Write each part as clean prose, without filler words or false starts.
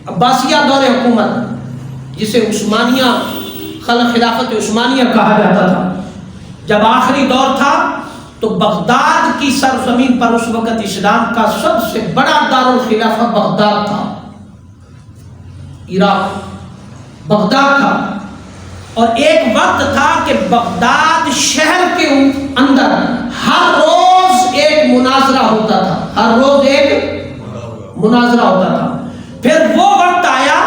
عباسیہ دور حکومت جسے عثمانیہ خلافت عثمانیہ کہا جاتا تھا، جب آخری دور تھا تو بغداد کی سرزمین پر اس وقت اسلام کا سب سے بڑا دارالخلافہ بغداد تھا، عراق بغداد تھا۔ اور ایک وقت تھا کہ بغداد شہر کے اندر ہر روز ایک مناظرہ ہوتا تھا، ہر روز ایک مناظرہ ہوتا تھا۔ پھر وہ وقت آیا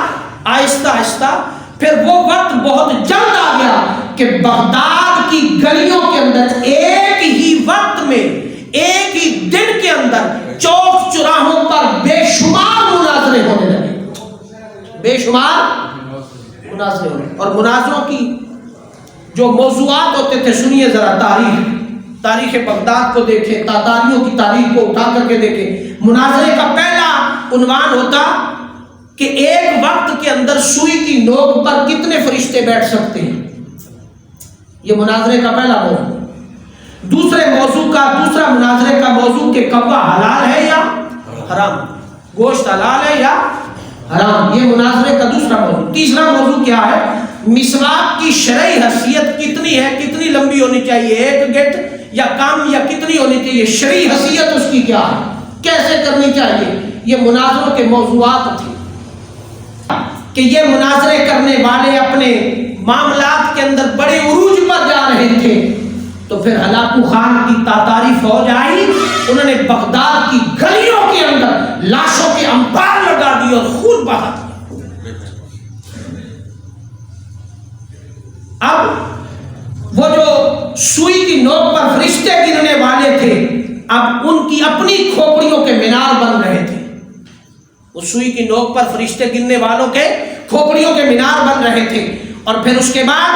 آہستہ آہستہ، پھر وہ وقت بہت جلد آ گیا کہ بغداد کی گلیوں کے اندر ایک ہی وقت میں ایک ہی دن کے اندر چوک چراہوں پر بے شمار مناظرے ہونے لگے، بے شمار مناظرے ہونے۔ اور مناظروں کی جو موضوعات ہوتے تھے، سنیے ذرا تاریخ بغداد کو دیکھیں، تاتاریوں کی تاریخ کو اٹھا کر کے دیکھیں۔ مناظرے کا پہلا عنوان ہوتا کہ ایک وقت کے اندر سوئی کی نوک پر کتنے فرشتے بیٹھ سکتے ہیں، یہ مناظرے کا پہلا موضوع۔ دوسرا مناظرے کا موضوع کہ کوا حلال ہے یا حرام، گوشت حلال ہے یا حرام، یہ مناظرے کا دوسرا موضوع۔ تیسرا موضوع کیا ہے؟ مسواک کی شرعی حیثیت کتنی ہے، کتنی لمبی ہونی چاہیے، ایک گٹ یا کم، یا کتنی ہونی چاہیے، شرعی حیثیت اس کی کیا ہے، کیسے کرنی چاہیے۔ یہ مناظروں کے موضوعات تھے کہ یہ مناظرے کرنے والے اپنے معاملات کے اندر بڑے عروج پر جا رہے تھے۔ تو پھر ہلاکو خان کی تاتاری فوج آئی، انہوں نے بغداد کی گلیوں کے اندر لاشوں کے انبار لگا دی اور خون بہا دیا۔ اب وہ جو سوئی کی نوک پر فرشتے گرنے والے تھے، اب ان کی اپنی کھوپڑیوں کے مینار بن رہے تھے۔ اس سوئی کی نوک پر فرشتے گرنے والوں کے کھوپڑیوں کے مینار بن رہے تھے۔ اور پھر اس کے بعد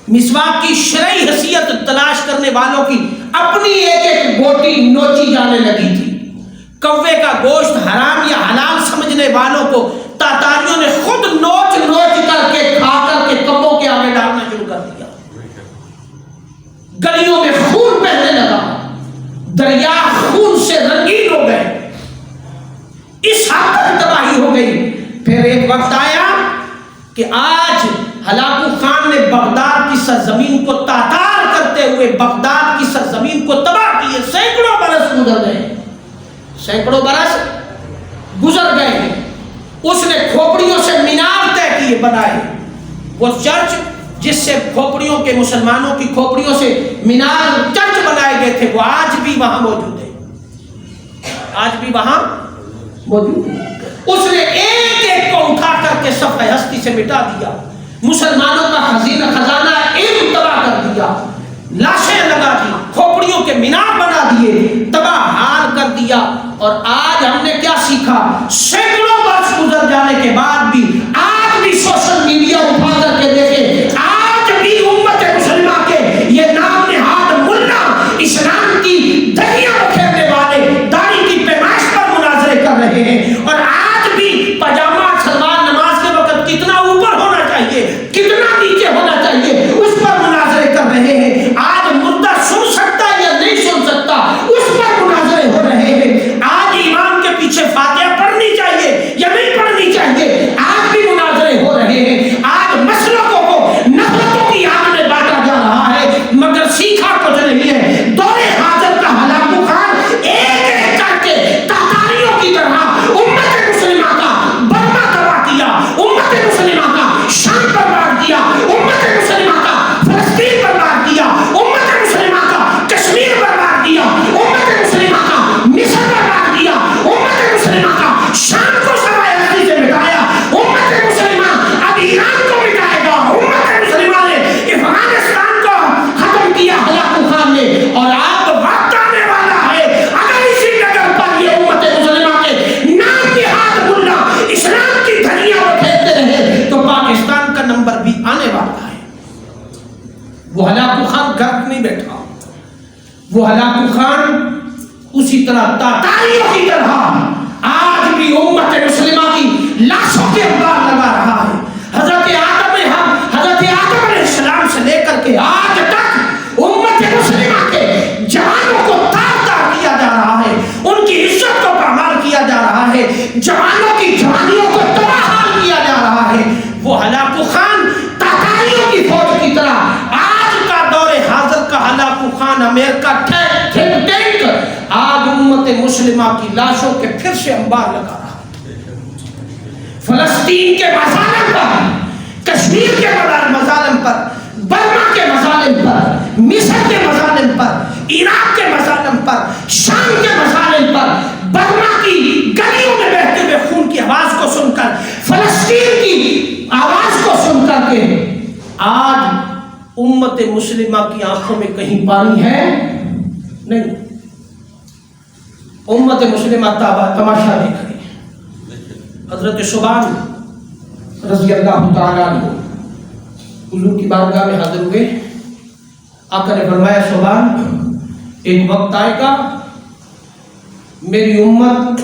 مسواک کی شرعی حیثیت تلاش کرنے والوں کی اپنی ایک ایک بوٹی نوچی جانے لگی تھی۔ کوے کا گوشت حرام یا حلال سمجھنے والوں کو تاتاریوں نے خود نوچ کر کے کھا کر کے کبوں کے آگے ڈالنا شروع کر دیا۔ گلیوں میں خون بہنے لگا، دریا خون سے رنگین ہو گئے، اس حد تک تباہی ہو گئی۔ پھر ایک وقت آیا کہ آج ہلاکو خان نے بغداد کی سرزمین کو تاتار کرتے ہوئے بغداد کی سرزمین کو تباہ کیے۔ سینکڑوں برس گزر گئے، سینکڑوں برس گزر گئے ہیں۔ اس نے کھوپڑیوں سے مینار طے کیے، بنائے۔ وہ چرچ جس سے کھوپڑیوں کے مسلمانوں کی کھوپڑیوں سے مینار چرچ بنائے گئے تھے، وہ آج بھی وہاں موجود ہے، آج بھی وہاں موجود ہے۔ اس نے ایک ایک کو اٹھا کر کے صفحہ ہستی سے مٹا دیا، مسلمانوں کا خزانہ علم تباہ کر دیا، لاشیں لگا دی، کھوپڑیوں کے مینار بنا دیے، تباہ حال کر دیا۔ اور آج ہم نے کیا سیکھا؟ سینکڑوں برس گزر جانے کے بعد بھی آج بھی سوشل میڈیا اٹھا کر کے دیکھیں، آج بھی امت مسلمہ کے یہ نام نہاد ملا اسلام کی دھجیاں بکھیرنے والے داڑھی کی پیمائش پر مناظرے کر رہے ہیں۔ اور آج بھی پاجامہ سلوار نماز کے وقت کتنا اوپر ہونا چاہیے، کتنا نیچے ہونا چاہیے، اس پر مناظرے کر رہے ہیں۔ آج مردہ سن سکتا یا نہیں سن سکتا، اس پر مناظرے ہو رہے ہیں۔ آج امام کے پیچھے فاتحہ پڑھنی چاہیے یا نہیں پڑھنی چاہیے، آج بھی مناظرے ہو رہے ہیں۔ آج مسلکوں کو نفرتوں کی آگ میں بانٹا جا رہا ہے، مگر سیکھا کچھ نہیں ہے۔ دور حاضر کا ہلاکو خان ایک ایک کر کے تاتاریوں کی طرح امت مسلمہ کا برما تباہ کیا، امت مسلمہ کا شام برباد کیا، امت مسلمہ کا فلسطین برباد کیا، امت مسلمہ کا کشمیر برباد کیا، امت مسلمہ کا مصر برباد کیا، امت مسلمہ کا شام کو سوائے ہستی سے مٹایا، امت مسلمہ اب ایران کو مٹائے گا، امت مسلمہ نے افغانستان کو ختم کیا ہلاکو خان نے۔ اور آپ وقت آنے والا ہے، اگر اسی جگہ پر یہ امت مسلمہ کے نام نہاد ملا اسلام کی دھجیاں بکھیرتے رہے تو پاکستان کا نمبر بھی آنے والا ہے۔ وہ ہلاکو خان گھر نہیں بیٹھا، وہ ہلاکو خان اسی طرح تاتاریوں کی طرح آج بھی امت مسلمہ کی لاشوں کے انبار لگا رہا ہے۔ حضرت آدم علیہ السلام سے لے کر کے آج تک امت مسلمہ کے جوانوں کو تار تار کیا جا رہا ہے، ان کی عزت کو پامال کیا جا رہا ہے، جوانوں کی جوانیوں کو تعمیر کا تھنک ٹینک آج امت مسلمہ کی لاشوں کے پھر سے انبار لگا رہا ہے. فلسطین کے مظالم پر، کشمیر کے مظالم پر، برما کے مظالم پر، مصر کے مظالم پر، عراق کے مظالم پر، شام کے مظالم پر، برما کی گلیوں میں بہتے ہوئے خون کی آواز کو سن کر، فلسطین کی آواز کو سن کر کے آج امت مسلمہ کی آنکھوں میں کہیں پانی ہے نہیں. امت مسلمہ تماشا دیکھ رہی ہے. حضرت شوبان رضی اللہ تعالیٰ عنہ حضور کی بارگاہ میں حاضر ہوئے. آقا نے فرمایا شوبان ایک وقت آئے گا میری امت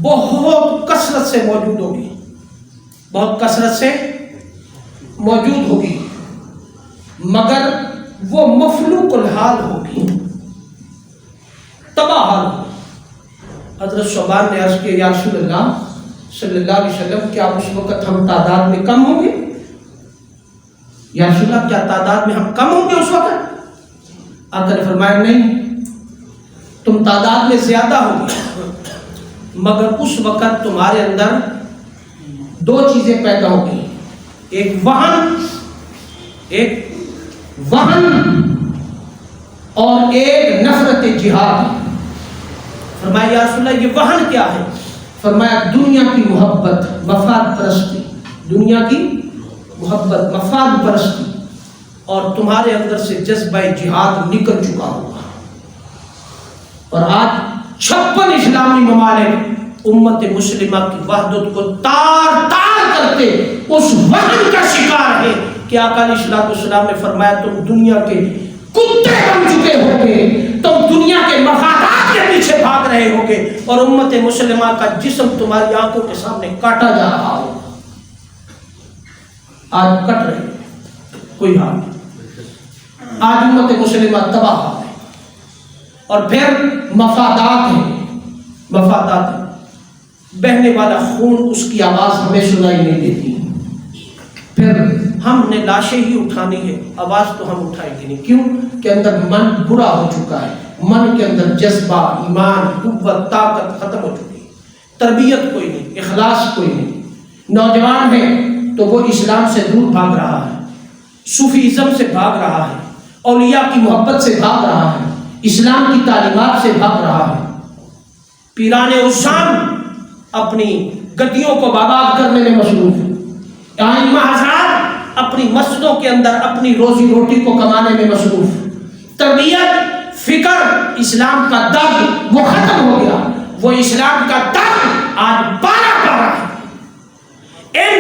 بہت کثرت سے موجود ہوگی، بہت کثرت سے موجود ہوگی، مگر وہ مفلوق الحال ہوگی، تباہ حال ہوگی. حضرت شوبان نے عرض کیا یا رسول اللہ صلی اللہ علیہ وسلم کیا اس وقت ہم تعداد میں کم ہوں گے؟ یا رسول اللہ کیا تعداد میں ہم کم ہوں گے اس وقت؟ آقا نے فرمایا نہیں، تم تعداد میں زیادہ ہوگی، مگر اس وقت تمہارے اندر دو چیزیں پیدا ہوگی، ایک وہن اور ایک نفرت جہاد. فرمایا یا رسول اللہ یہ وہن کیا ہے؟ فرمایا دنیا کی محبت، مفاد پرستی، دنیا کی محبت، مفاد پرستی، اور تمہارے اندر سے جذبہ جہاد نکل چکا ہوگا. اور آج 56 اسلامی ممالک امت مسلمہ کی وحدت کو تار تار کرتے اس وہن کا شکار ہے کہ آقا علیہ الصلوۃ والسلام نے فرمایا تم دنیا کے کتے بن چکے ہوگے، تم دنیا کے مفادات کے پیچھے بھاگ رہے ہوگے، اور امت مسلمہ کا جسم تمہاری آنکھوں کے سامنے کاٹا جا رہا ہوگا. آج کٹ رہے کوئی حال نہیں. آج امت مسلمہ تباہ ہے، اور پھر مفادات ہیں، مفادات ہیں. بہنے والا خون اس کی آواز ہمیں سنائی نہیں دیتی. پھر ہم نے لاشیں ہی اٹھانی ہے، آواز تو ہم اٹھائیں گے نہیں. کیوں کہ اندر من برا ہو چکا ہے، من کے اندر جذبہ، ایمان، قوت، طاقت ختم ہو چکی ہے. تربیت کوئی نہیں، اخلاص کوئی نہیں. نوجوان ہے تو وہ اسلام سے دور بھاگ رہا ہے، صوفیزم سے بھاگ رہا ہے، اولیاء کی محبت سے بھاگ رہا ہے، اسلام کی تعلیمات سے بھاگ رہا ہے. پیران عظام اپنی گدیوں کو آباد کرنے میں مصروف ہے. ائمہ حضرات اپنی مسجدوں کے اندر اپنی روزی روٹی کو کمانے میں مصروف. تربیت، فکر، اسلام کا درد وہ ختم ہو گیا. وہ اسلام کا درد آج پارا پارا ہے. ان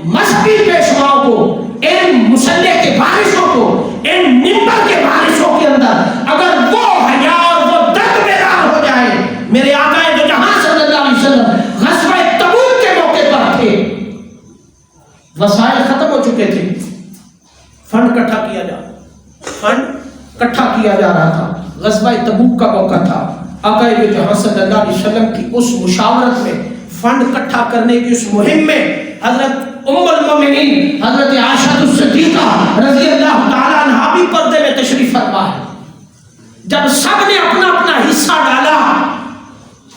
مذہبی پیشواؤں کو، ان مسلح کے بارشوں کو، ان منبر کے بارشوں کے اندر اگر وہ حیا اور وہ درد بیدار ہو جائے. میرے آقا جو جہاں صلی اللہ علیہ وسلم غزوہ تبوک کے موقع پر تھے، وسائل ختم ہو چکے تھے، فنڈ کٹھا کیا جا رہا تھا. غزوہ تبوک کا موقع تھا. آقا جو جہاں صلی اللہ علیہ وسلم کی اس مشاورت میں، فنڈ کٹھا کرنے کی اس مہم میں، حضرت ام المومنین حضرت عائشہ الصدیقہ رضی اللہ تعالیٰ عنہا بھی پردے میں تشریف فرما ہے. جب سب نے اپنا اپنا حصہ ڈالا،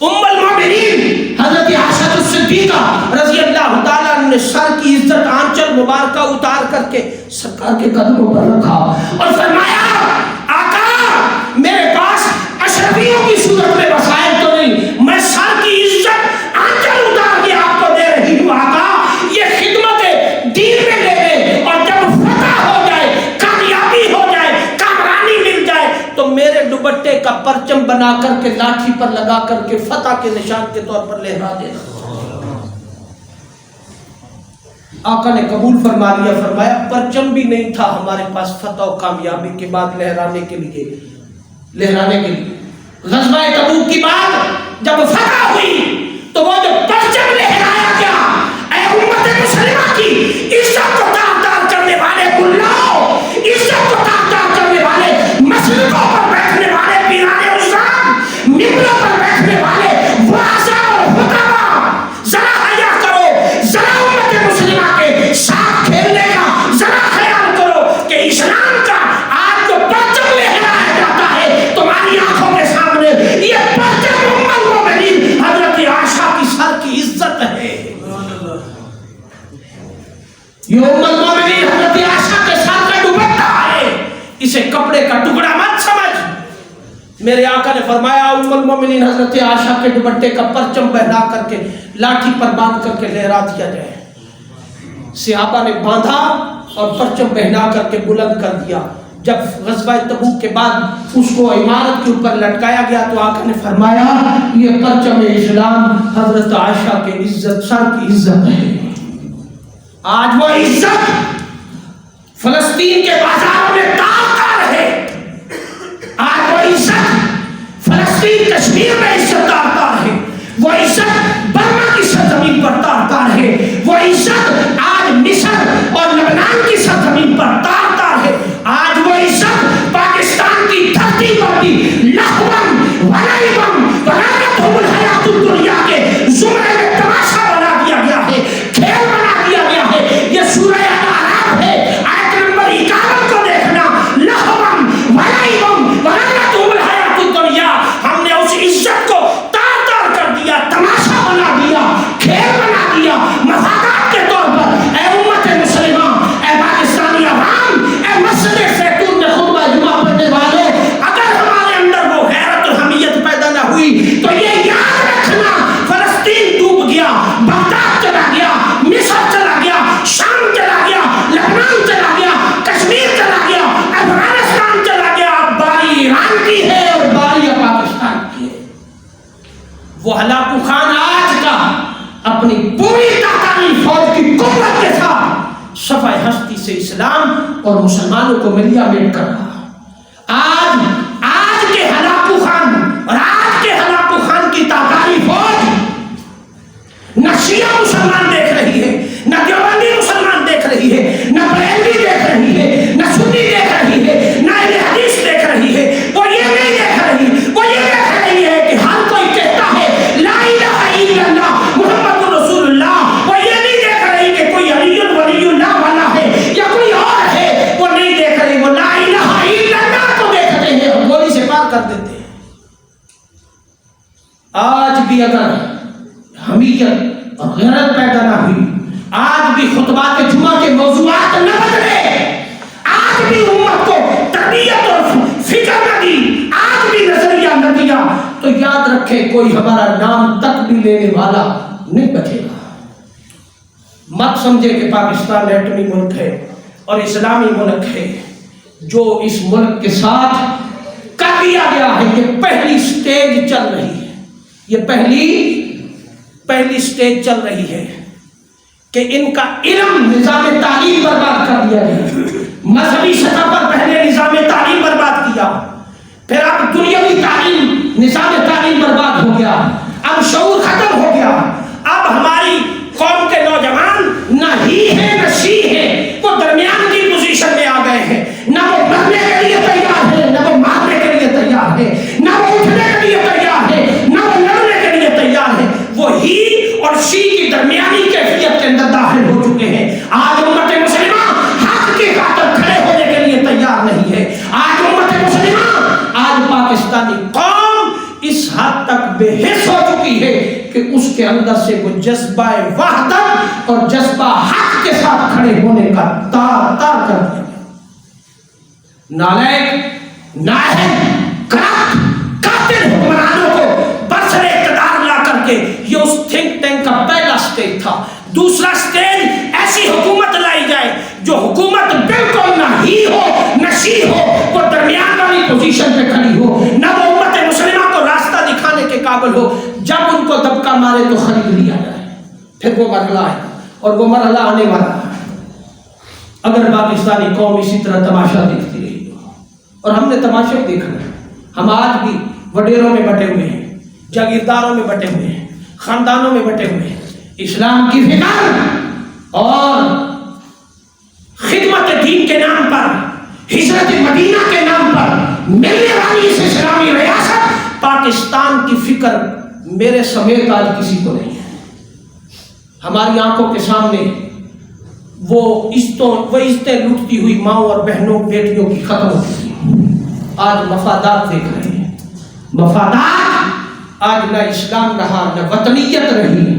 ام المومنین حضرت عائشہ الصدیقہ رضی اللہ تعالیٰ عنہ نے سر کی عزت آنچل مبارکہ اتار کر کے سرکار کے قدموں پر رکھا اور فرمایا آقا میرے پاس اشرفیوں کی صورت میں وسائل تو نہیں، میں سر کی عزت آنچل اتار کے آپ کو دے رہی ہوں. آقا یہ خدمت دین میں لے لے، اور جب فتح ہو جائے، کامیابی ہو جائے، کامرانی مل جائے تو میرے دوپٹے کا پرچم بنا کر کے لاٹھی پر لگا کر کے فتح کے نشان کے طور پر لہرا دینا. آقا نے قبول فرما لیا. فرمایا پرچم بھی نہیں تھا ہمارے پاس فتح و کامیابی کے بعد لہرانے کے لیے. غزوہ تبوک کی بات جب فتح ہوئی تو وہ جو پرچم لہرایا گیا، اے امت مسلمہ کی عزت کو تار کرنے والے گلاؤ، عزت کو تار کرنے والے مسجدوں پر بیٹھنے والے پیران عظام، ممبروں پر بیٹھنے والے وعظاء اور حکما، ذرا حیا کرو، ذرا امت مسلمہ کے ساتھ کھیلنے کا ذرا خیال کرو کہ اسلام کا آج جو پرچم لہرایا جاتا ہے یہ ام المومنین حضرت عائشہ کے ساتھ کا دوپٹہ ہے، اسے کپڑے کا ٹکڑا مت سمجھ۔ میرے آقا نے فرمایا ام المومنین حضرت عائشہ کے دوپٹے کا پرچم پہنا کر کے لاٹھی پر باندھ کر کے لہرا دیا جائے۔ صحابہ نے باندھا اور پرچم پہنا کر کے بلند کر دیا۔ جب غزوہ تبوک کے بعد اس کو عمارت کے اوپر لٹکایا گیا تو آقا نے فرمایا یہ پرچم اسلام حضرت عائشہ کے عزت، سر کی عزت ہے۔ آج وہ عزت فلسطین کے بازاروں میں تار ہے، آج وہ عزت فلسطین کشمیر میں عزت تار ہے، وہ عزت برما کی سرزمین پر تار ہے، وہ عزت آج مصر اور لبنان کی سرزمین پر تار ہے، آج وہ عزت پاکستان کی دھرتی پر بھی لہوم ولعبم ولعنتہم الحیات الدنیا کے زمرے میں تماشا بنا دیا گیا ہے، کھیل بنا دیا گیا ہے۔ یہ سورہ اعراف ہے، آیت نمبر 51 کو دیکھنا، لہوم ولعبم ولعنتہم الحیات الدنیا، ہم نے اس عزت کو تار تار کر دیا، تماشا بنا دیا، کھیل بنا دیا، مفادات کے طور پر۔ اے امت مسلمہ، اے پاکستانی عوام، اے مسجد زیتون میں خطبہ جمعہ پڑھنے والے، اگر ہمارے اندر وہ غیرت اور حمیت پیدا نہ ہوئی تو یہ یاد رکھنا فلسطین ڈوب گیا، بغداد چلا گیا، مصر چلا گیا، شام چلا گیا، لبنان چلا گیا، کشمیر چلا گیا، افغانستان چلا گیا، باری ایران کی ہے اور باری پاکستان کی ہے۔ وہ ہلاکو خان آج کا اپنی پوری تاتاری فوج کی قوت کے ساتھ صفحہ ہستی سے اسلام اور مسلمانوں کو ملیا میٹ کر رہا۔ آج کے ہلاکو خان اور آج کے ہلاکو خان کی تاتاری فوج نہ شیعہ مسلمان دیکھ رہی ہے، نہ دیوبندی مسلمان دیکھ رہی ہے، نہ بریلوی دیکھ رہی ہے، نہ سنی دیکھ رہی ہے، نہ اہل حدیث دیکھ رہی ہے۔ وہ یہ نہیں دیکھ رہی، وہ یہ دیکھ رہی ہے کہ ہر کوئی کہتا ہے لا الہ الا اللہ محمد رسول اللہ۔ وہ یہ نہیں دیکھ رہی کہ کوئی علی ولی اللہ والا ہے یا کوئی اور ہے، وہ نہیں دیکھ رہی، وہ لا الہ الا اللہ کو دیکھتے ہیں اور گولی سے پار کر دیتے ہیں۔ آج بھی اگر حمیت اور غیرت پیدا نہ ہوئی، آج بھی خطبات جمعہ کے موضوعات نہ بدلے، آج بھی امت کو تربیت اور فکر نہ دی، آج بھی نظریہ نہ دیا، تو یاد رکھے کوئی ہمارا نام تک بھی لینے والا نہیں بچے گا۔ مت سمجھے کہ پاکستان ایٹمی ملک ہے اور اسلامی ملک ہے۔ جو اس ملک کے ساتھ کر دیا گیا ہے، یہ پہلی سٹیج چل رہی ہے، یہ پہلی سٹیج چل رہی ہے کہ ان کا علم نظام تعلیم برباد کر دیا گیا۔ مذہبی سطح پر پہلے نظام تعلیم برباد کیا، پھر اب دنیاوی تعلیم، نظام تعلیم برباد ہو گیا، اب شعور ختم ہو گیا۔ اب ہماری قوم کے نوجوان نہ ہی ہے نہ سی ہے، وہ درمیان کی پوزیشن میں آ گئے ہیں، نہ وہ مرنے کے لیے تیار ہے، نہ وہ مارنے کے لیے تیار ہے، نہ وہ اٹھنے کے لیے تیار ہے، نہ وہ لڑنے کے لیے تیار ہے۔ وہ ہی اور سی کی درمیانی کیفیت کے اندر داخل ہو چکے ہیں۔ آج امت مسلمہ حق کی خاطر کھڑے ہونے کے لیے تیار نہیں ہے۔ آج امت مسلمہ، آج پاکستانی قوم اس حد تک بے حس ہو چکی ہے کہ اس کے اندر سے وہ جذبہ وحدت اور جذبہ حق کے ساتھ کھڑے ہونے کا تار تار کر دیا۔ نالائق، نااہل، کرپٹ، قاتل حکمرانوں کو برسر اقتدار لا کر کے یہ اس تھنک ٹینک کا پہلا سٹیج تھا۔ دوسرا سٹیج ایسی حکومت لائی جائے جو حکومت بالکل نہ ہی ہو نہ سی ہو، وہ درمیان والی پوزیشن پہ کھڑی ہو، نہ وہ امت مسلمہ کو راستہ دکھانے کے قابل ہو۔ جب ان کو دبکا مارے تو خرید لیا جائے، پھر وہ مرحلہ ہے اور وہ مرحلہ آنے والا ہے۔ اگر پاکستانی قوم اسی طرح تماشا دیکھتی رہی اور ہم نے تماشا دیکھنا، ہم آج بھی وڈیروں میں بٹے ہوئے ہیں، جاگیرداروں میں بٹے ہوئے ہیں، خاندانوں میں بٹے ہوئے ہیں۔ اسلام کی فکر اور خدمت دین کے نام پر، ہجرت مدینہ کے نام پر ملنے والی اس اسلامی ریاست پاکستان کی فکر میرے سمیت آج کسی کو نہیں ہے۔ ہماری آنکھوں کے سامنے وہ عزتیں لوٹتی ہوئی ماؤں اور بہنوں بیٹیوں کی ختم ہو چکی ہیں۔ آج مفادات دیکھ رہے ہیں، مفادات۔ آج نہ اسلام رہا، نہ وطنیت رہی،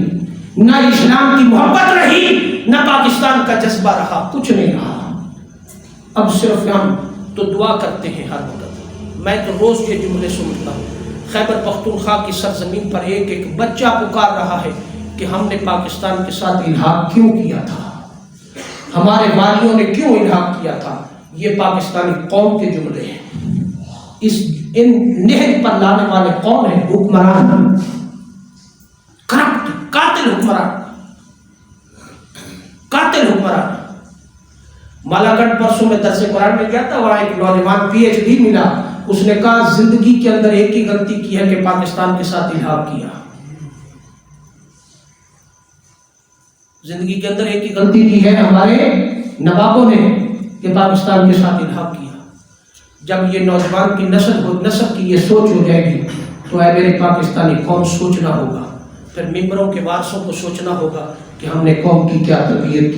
نہ اسلام کی محبت رہی، نہ پاکستان کا جذبہ رہا، کچھ نہیں رہا۔ اب صرف ہم تو دعا کرتے ہیں ہر وقت۔ میں تو روز یہ جملے سنتا ہوں، خیبر پختونخوا کی سرزمین پر ایک ایک بچہ پکار رہا ہے کہ ہم نے پاکستان کے ساتھ الحاق کیوں کیا تھا، ہمارے والیوں نے کیوں الحاق کیا تھا۔ یہ پاکستانی قوم کے جملے ہیں۔ ان نہج پر لانے والے کون ہیں؟ حکمران، کرپٹ، قاتل حکمران، قاتل حکمران۔ مالاگڑھ پرسوں میں درس قرآن میں گیا تھا، وہاں ایک نوجوان PhD ملا، اس نے کہا زندگی کے اندر ایک ہی غلطی کی ہے کہ پاکستان کے ساتھ الحاق کیا۔ زندگی کے اندر ایک ہی غلطی کی ہے ہمارے نوابوں نے کہ پاکستان کے ساتھ الحاق کیا۔ جب یہ نوجوان کی نسل کی یہ سوچ ہو جائے گی تو اے میرے پاکستانی قوم سوچنا ہوگا، پھر ممبروں کے وارثوں کو سوچنا ہوگا کہ ہم نے قوم کی کیا تربیت کی۔